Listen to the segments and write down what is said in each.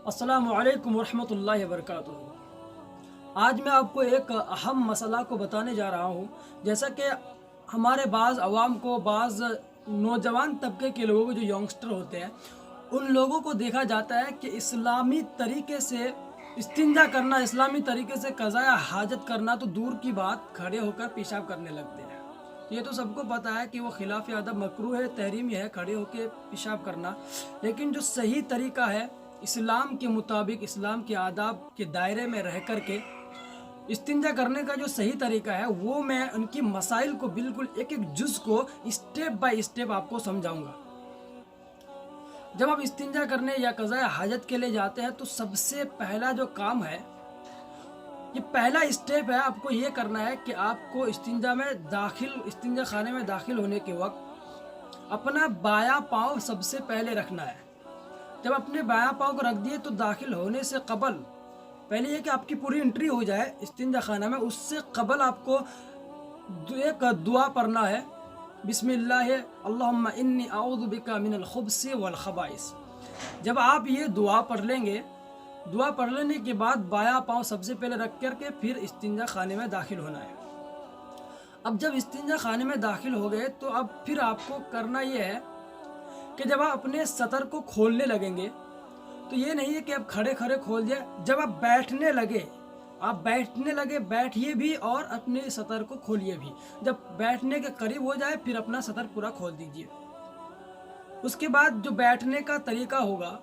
السلام علیکم ورحمۃ اللہ وبرکاتہ۔ آج میں آپ کو ایک اہم مسئلہ کو بتانے جا رہا ہوں۔ جیسا کہ ہمارے بعض عوام کو، بعض نوجوان طبقے کے لوگوں کو، جو ینگسٹر ہوتے ہیں، ان لوگوں کو دیکھا جاتا ہے کہ اسلامی طریقے سے استنجا کرنا، اسلامی طریقے سے قضاء حاجت کرنا تو دور کی بات، کھڑے ہو کر پیشاب کرنے لگتے ہیں۔ یہ تو سب کو پتہ ہے کہ وہ خلاف ادب، مکروہ ہے، تحریمی ہے کھڑے ہو کے پیشاب کرنا۔ لیکن جو صحیح طریقہ ہے، اسلام کے مطابق، اسلام کے آداب کے دائرے میں رہ کر کے استنجا کرنے کا جو صحیح طریقہ ہے، وہ میں ان کی مسائل کو بالکل ایک ایک جز کو اسٹیپ بائی اسٹیپ آپ کو سمجھاؤں گا۔ جب آپ استنجا کرنے یا قضاء حاجت کے لیے جاتے ہیں تو سب سے پہلا جو کام ہے، یہ پہلا اسٹیپ ہے، آپ کو یہ کرنا ہے کہ آپ کو استنجا خانے میں داخل ہونے کے وقت اپنا بایاں پاؤں سب سے پہلے رکھنا ہے۔ جب اپنے بایاں پاؤں کو رکھ دیے تو داخل ہونے سے قبل، پہلے یہ کہ آپ کی پوری انٹری ہو جائے استنجا خانہ میں، اس سے قبل آپ کو ایک دعا پڑھنا ہے۔ بسم اللہ اللہم انی اعوذ بک من الخبث والخبائث۔ جب آپ یہ دعا پڑھ لیں گے، دعا پڑھ لینے کے بعد بایاں پاؤں سب سے پہلے رکھ کر کے پھر استنجا خانے میں داخل ہونا ہے۔ اب جب استنجا خانے میں داخل ہو گئے تو اب پھر آپ کو کرنا یہ ہے کہ جب آپ اپنے سطر کو کھولنے لگیں گے تو یہ نہیں ہے کہ آپ کھڑے کھڑے کھول دیا، جب آپ بیٹھنے لگے بیٹھیے بھی اور اپنے سطر کو کھولیے بھی۔ جب بیٹھنے کے قریب ہو جائے پھر اپنا سطر پورا کھول دیجئے۔ اس کے بعد جو بیٹھنے کا طریقہ ہوگا،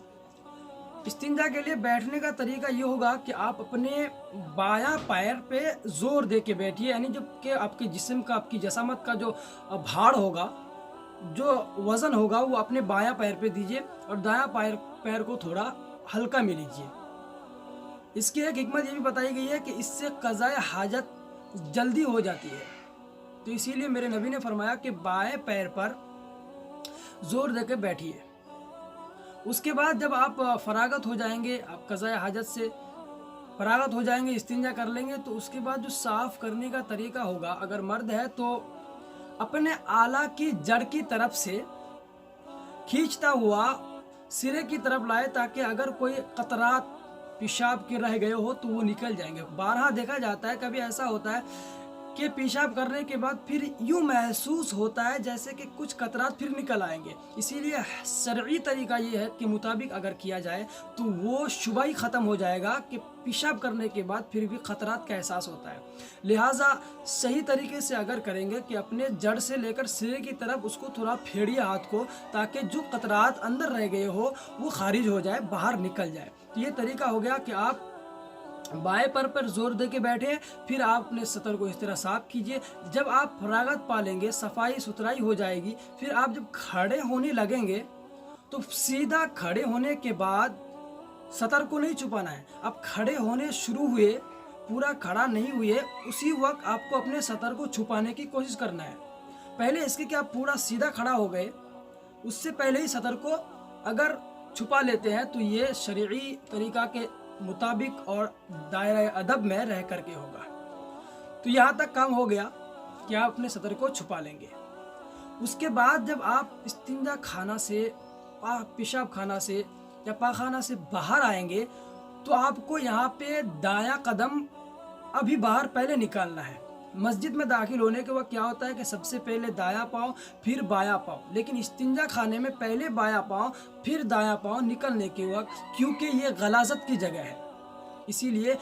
استنجا کے لیے بیٹھنے کا طریقہ یہ ہوگا کہ آپ اپنے بایاں پیر پہ زور دے کے بیٹھیے، یعنی جب کہ آپ کے جسم کا، آپ کی جسامت کا جو بھاڑ ہوگا، جو وزن ہوگا، وہ اپنے بایاں پیر پہ دیجئے اور دایاں پیر کو تھوڑا ہلکا میں لیجئے۔ اس کی ایک حکمت یہ بھی بتائی گئی ہے کہ اس سے قضاء حاجت جلدی ہو جاتی ہے، تو اسی لیے میرے نبی نے فرمایا کہ بائیں پیر پر زور دے کے بیٹھیے۔ اس کے بعد جب آپ فراغت ہو جائیں گے، آپ قضاء حاجت سے فراغت ہو جائیں گے، استنجا کر لیں گے، تو اس کے بعد جو صاف کرنے کا طریقہ ہوگا، اگر مرد ہے تو اپنے آلہ کی جڑ کی طرف سے کھینچتا ہوا سرے کی طرف لائے، تاکہ اگر کوئی قطرات پیشاب کے رہ گئے ہو تو وہ نکل جائیں گے۔ بارہا دیکھا جاتا ہے، کبھی ایسا ہوتا ہے کہ پیشاب کرنے کے بعد پھر یوں محسوس ہوتا ہے جیسے کہ کچھ قطرات پھر نکل آئیں گے۔ اسی لیے شرعی طریقہ یہ ہے کہ مطابق اگر کیا جائے تو وہ شبہ ہی ختم ہو جائے گا کہ پیشاب کرنے کے بعد پھر بھی قطرات کا احساس ہوتا ہے۔ لہٰذا صحیح طریقے سے اگر کریں گے کہ اپنے جڑ سے لے کر سرے کی طرف اس کو تھوڑا پھیڑیے ہاتھ کو، تاکہ جو قطرات اندر رہ گئے ہو وہ خارج ہو جائے، باہر نکل جائے۔ تو یہ طریقہ ہو گیا کہ آپ بائیں پر زور دے کے بیٹھے، پھر آپ اپنے سطر کو اس طرح صاف کیجئے۔ جب آپ فراغت پا لیں گے، صفائی ستھرائی ہو جائے گی، پھر آپ جب کھڑے ہونے لگیں گے تو سیدھا کھڑے ہونے کے بعد سطر کو نہیں چھپانا ہے۔ آپ کھڑے ہونے شروع ہوئے، پورا کھڑا نہیں ہوئے، اسی وقت آپ کو اپنے سطر کو چھپانے کی کوشش کرنا ہے۔ پہلے اس کے کہ آپ پورا سیدھا کھڑا ہو گئے، اس سے پہلے ہی سطر کو اگر چھپا لیتے ہیں تو یہ شرعی طریقہ کے مطابق اور دائرہ ادب میں رہ کر کے ہوگا۔ تو یہاں تک کام ہو گیا کہ آپ اپنے سطر کو چھپا لیں گے۔ اس کے بعد جب آپ استنجا خانہ سے، پیشاب خانہ سے یا پاخانہ سے باہر آئیں گے تو آپ کو یہاں پہ دایاں قدم ابھی باہر پہلے نکالنا ہے۔ مسجد میں داخل ہونے کے وقت کیا ہوتا ہے کہ سب سے پہلے دایاں پاؤں پھر بایاں پاؤں، لیکن استنجا خانے میں پہلے بایاں پاؤں پھر دایاں پاؤں نکلنے کے وقت، کیونکہ یہ غلاظت کی جگہ ہے، اسی لیے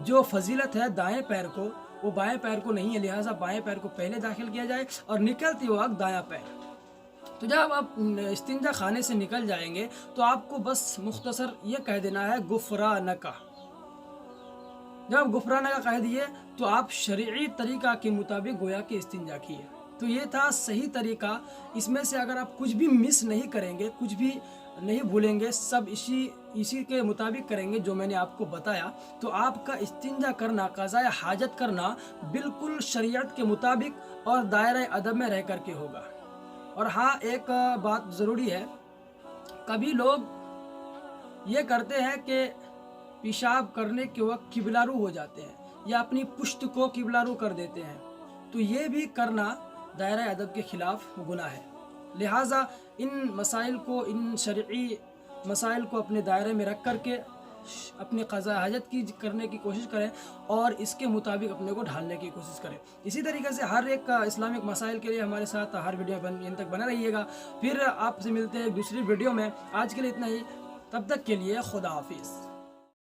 جو فضیلت ہے دائیں پیر کو، وہ بائیں پیر کو نہیں ہے، لہٰذا بائیں پیر کو پہلے داخل کیا جائے اور نکلتے وقت دایاں پیر۔ تو جب آپ استنجا خانے سے نکل جائیں گے تو آپ کو بس مختصر یہ کہہ دینا ہے غفرانک۔ جب آپ غفرانک کہہ دیے تو آپ شرعی طریقہ کے مطابق گویا کہ استنجا کیے۔ تو یہ تھا صحیح طریقہ۔ اس میں سے اگر آپ کچھ بھی مس نہیں کریں گے، کچھ بھی نہیں بھولیں گے، سب اسی کے مطابق کریں گے جو میں نے آپ کو بتایا، تو آپ کا استنجا کرنا، قضاء حاجت کرنا بالکل شریعت کے مطابق اور دائرہ ادب میں رہ کر کے ہوگا۔ اور ہاں، ایک بات ضروری ہے، کبھی لوگ یہ کرتے ہیں کہ پیشاب کرنے کے وقت قبلہ رو ہو جاتے ہیں یا اپنی پشت کو قبلہ رو کر دیتے ہیں، تو یہ بھی کرنا دائرہ ادب کے خلاف گناہ ہے۔ لہٰذا ان مسائل کو، ان شرعی مسائل کو اپنے دائرے میں رکھ کر کے اپنی قضاء حاجت کی کرنے کی کوشش کریں اور اس کے مطابق اپنے کو ڈھالنے کی کوشش کریں۔ اسی طریقے سے ہر ایک اسلامک مسائل کے لیے ہمارے ساتھ ہر ویڈیو ان تک بنا رہیے گا۔ پھر آپ سے ملتے ہیں دوسری ویڈیو میں۔ آج کے لیے اتنا ہی، تب تک کے لیے خدا حافظ۔